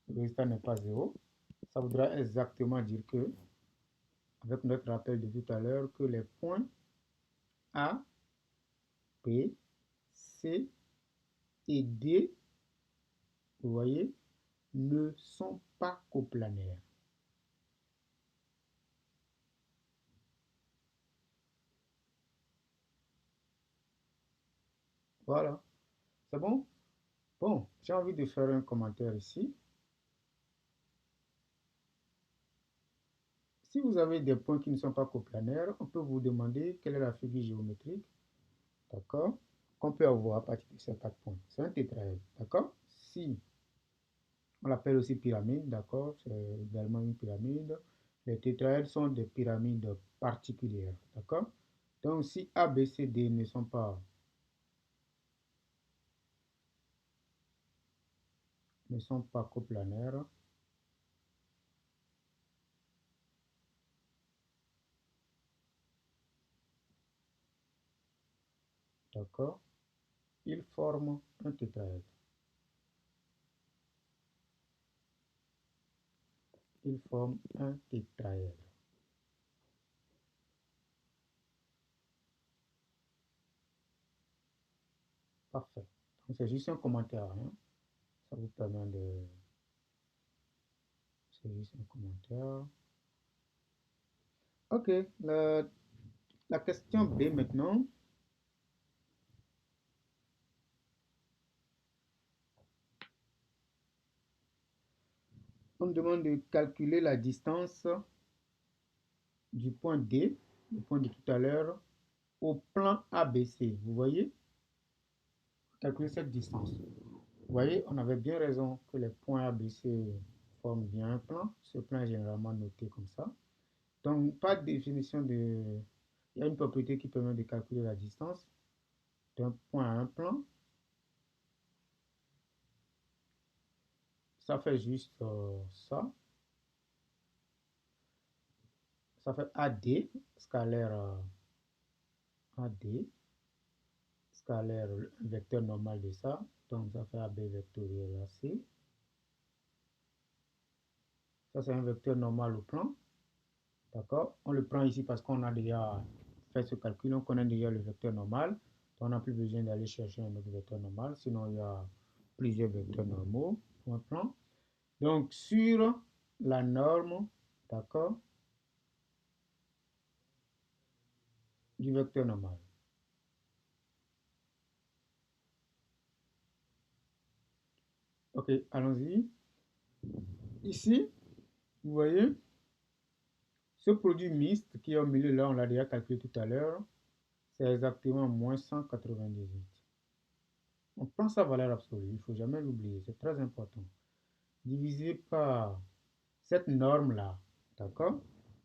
Le résultat n'est pas 0. Ça voudra exactement dire que, avec notre rappel de tout à l'heure, que les points A, B, C et D, vous voyez, ne sont pas coplanaires. Voilà. C'est bon? Bon, j'ai envie de faire un commentaire ici. Si vous avez des points qui ne sont pas coplanaires, on peut vous demander quelle est la figure géométrique, d'accord, qu'on peut avoir à partir de ces 4 points. C'est un tétraèdre, d'accord? Si on l'appelle aussi pyramide, d'accord, c'est également une pyramide. Les tétraèdres sont des pyramides particulières, d'accord? Donc si A, B, C, D ne sont pas coplanaires, d'accord? il forme un tétraèdre. Il forme un tétraèdre. Parfait. Donc c'est juste un commentaire, hein. Ça vous permet de... C'est juste un commentaire. Ok, la question B maintenant. On me demande de calculer la distance du point D, le point de tout à l'heure, au plan ABC. Vous voyez? Calculer cette distance. Vous voyez, on avait bien raison que les points ABC forment bien un plan. Ce plan est généralement noté comme ça. Donc, pas de définition de... Il y a une propriété qui permet de calculer la distance d'un point à un plan. Ça fait juste ça. Ça fait AD, scalaire AD, scalaire vecteur normal de ça. Donc, ça fait AB vectoriel AC. Ça, c'est un vecteur normal au plan. D'accord? On le prend ici parce qu'on a déjà fait ce calcul. On connaît déjà le vecteur normal. Donc, on n'a plus besoin d'aller chercher un autre vecteur normal. Sinon, il y a plusieurs vecteurs normaux pour un plan. Donc, sur la norme, d'accord, du vecteur normal. Ok, allons-y. Ici, vous voyez, ce produit mixte qui est au milieu, là, on l'a déjà calculé tout à l'heure, c'est exactement moins 198. On prend sa valeur absolue, il ne faut jamais l'oublier, c'est très important. Divisé par cette norme-là, d'accord?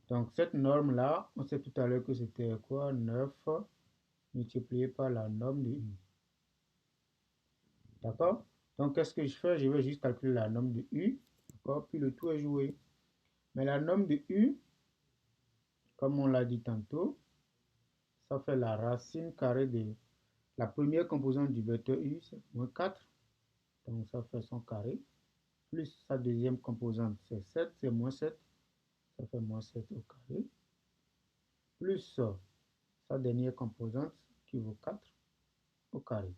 Donc, cette norme-là, on sait tout à l'heure que c'était quoi? 9 multiplié par la norme de U. D'accord? Donc, qu'est-ce que je fais? Je vais juste calculer la norme de U, d'accord? Puis le tout est joué. Mais la norme de U, comme on l'a dit tantôt, ça fait la racine carrée de la première composante du vecteur U, c'est moins 4. Donc, ça fait son carré. Plus sa deuxième composante, c'est 7, c'est moins 7. Ça fait moins 7 au carré. Plus sa dernière composante qui vaut 4 au carré.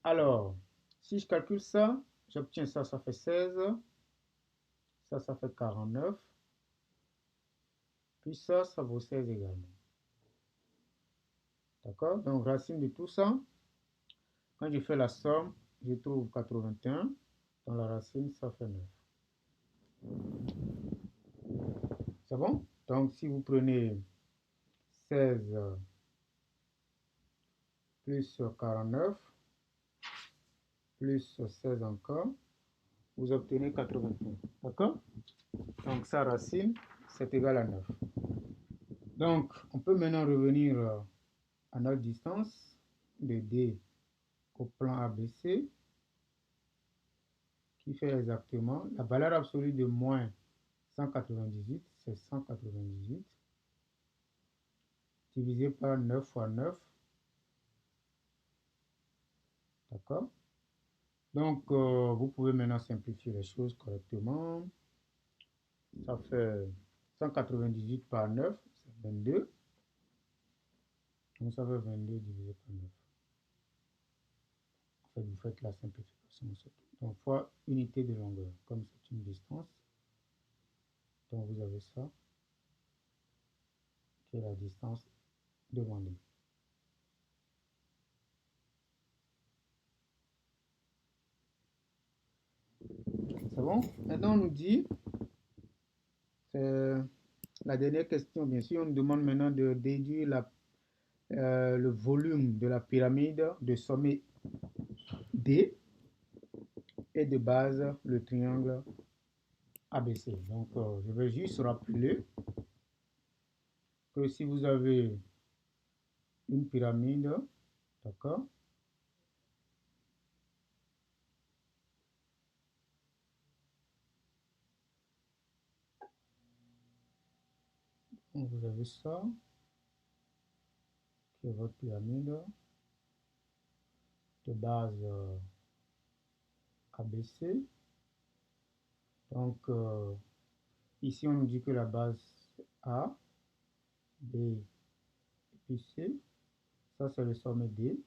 Alors, si je calcule ça, j'obtiens ça, ça fait 16. Ça fait 49. Puis ça vaut 16 également. D'accord? Donc, racine de tout ça, quand je fais la somme, je trouve 81. Dans la racine, ça fait 9. C'est bon? Donc, si vous prenez 16 plus 49, plus 16 encore, vous obtenez 81. D'accord? Donc, sa racine, c'est égal à 9. Donc, on peut maintenant revenir à notre distance de D au plan ABC, qui fait exactement la valeur absolue de moins 198, c'est 198, divisé par 9 fois 9. D'accord? Donc, vous pouvez maintenant simplifier les choses correctement. Ça fait 198 par 9, c'est 22. Donc, ça fait 22 divisé par 9. En fait, vous faites la simplification. Donc, fois unité de longueur. Comme c'est une distance, donc vous avez ça, qui est la distance demandée. C'est bon? Maintenant, on nous dit, c'est la dernière question, bien sûr, on nous demande maintenant de déduire le volume de la pyramide de sommet D et de base le triangle ABC. Donc, je vais juste rappeler que si vous avez une pyramide, d'accord, vous avez ça, qui est votre pyramide. de base ABC. Donc, ici, on nous dit que la base A, B et puis C. Ça, c'est le sommet D.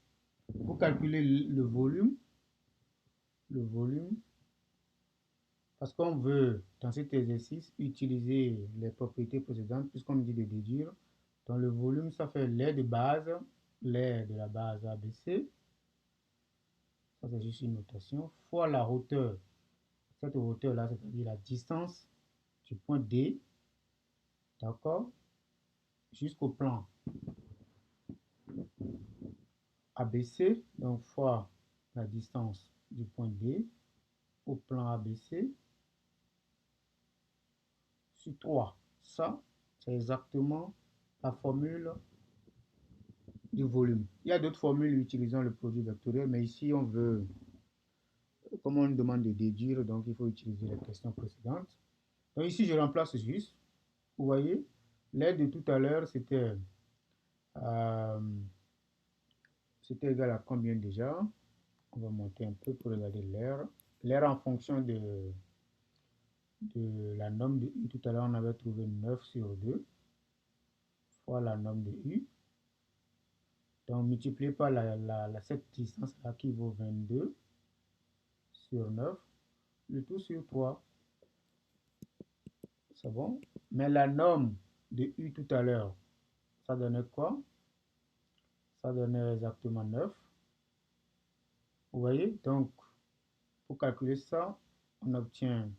Pour calculer le volume, parce qu'on veut, dans cet exercice, utiliser les propriétés précédentes, puisqu'on me dit de déduire. Dans le volume, ça fait l'air de base, l'air de la base ABC. Ça, c'est juste une notation, fois la hauteur. Cette hauteur-là, c'est-à-dire la distance du point D, d'accord, jusqu'au plan ABC, donc fois la distance du point D au plan ABC, sur 3. Ça, c'est exactement la formule du volume. Il y a d'autres formules utilisant le produit vectoriel, mais ici, on veut, comme on demande de déduire, donc il faut utiliser les questions précédentes. Donc ici, je remplace juste. Vous voyez, l'air de tout à l'heure, c'était égal à combien déjà? On va monter un peu pour regarder l'air. L'air en fonction de la norme de U. Tout à l'heure, on avait trouvé 9 sur 2 fois la norme de U. Donc, multiplié par cette distance-là qui vaut 22 sur 9, le tout sur 3. C'est bon? Mais la norme de U tout à l'heure, ça donnait quoi? Ça donnait exactement 9. Vous voyez? Donc, pour calculer ça, on obtient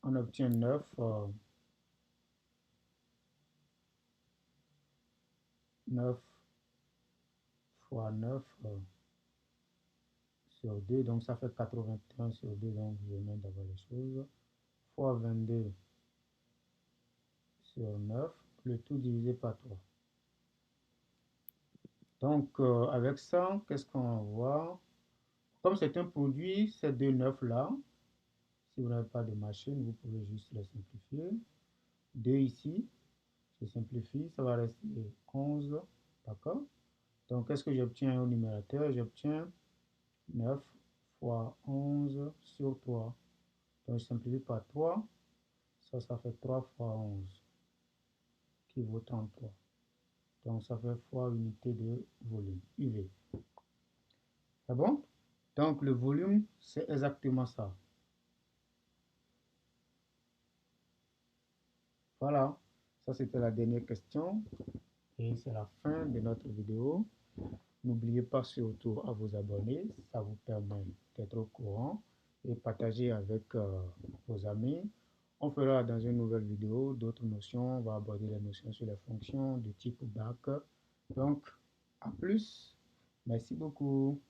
on obtient 9 fois 9 sur 2, donc ça fait 81 sur 2, donc je mets d'abord les choses, fois 22 sur 9, le tout divisé par 3. Donc avec ça, qu'est-ce qu'on va voir? Comme c'est un produit, ces deux 9 là, si vous n'avez pas de machine, vous pouvez juste les simplifier. 2 ici, je simplifie, ça va rester 11, d'accord? Donc qu'est-ce que j'obtiens au numérateur? J'obtiens 9 fois 11 sur 3. Donc je simplifie par 3, ça fait 3 fois 11, qui vaut 33. Donc ça fait fois unité de volume, UV. C'est bon? Donc le volume, c'est exactement ça. Voilà, ça c'était la dernière question. Et c'est la fin de notre vidéo. N'oubliez pas surtout à vous abonner, ça vous permet d'être au courant et partager avec vos amis. On fera dans une nouvelle vidéo d'autres notions, on va aborder les notions sur les fonctions de type bac. Donc, à plus, merci beaucoup.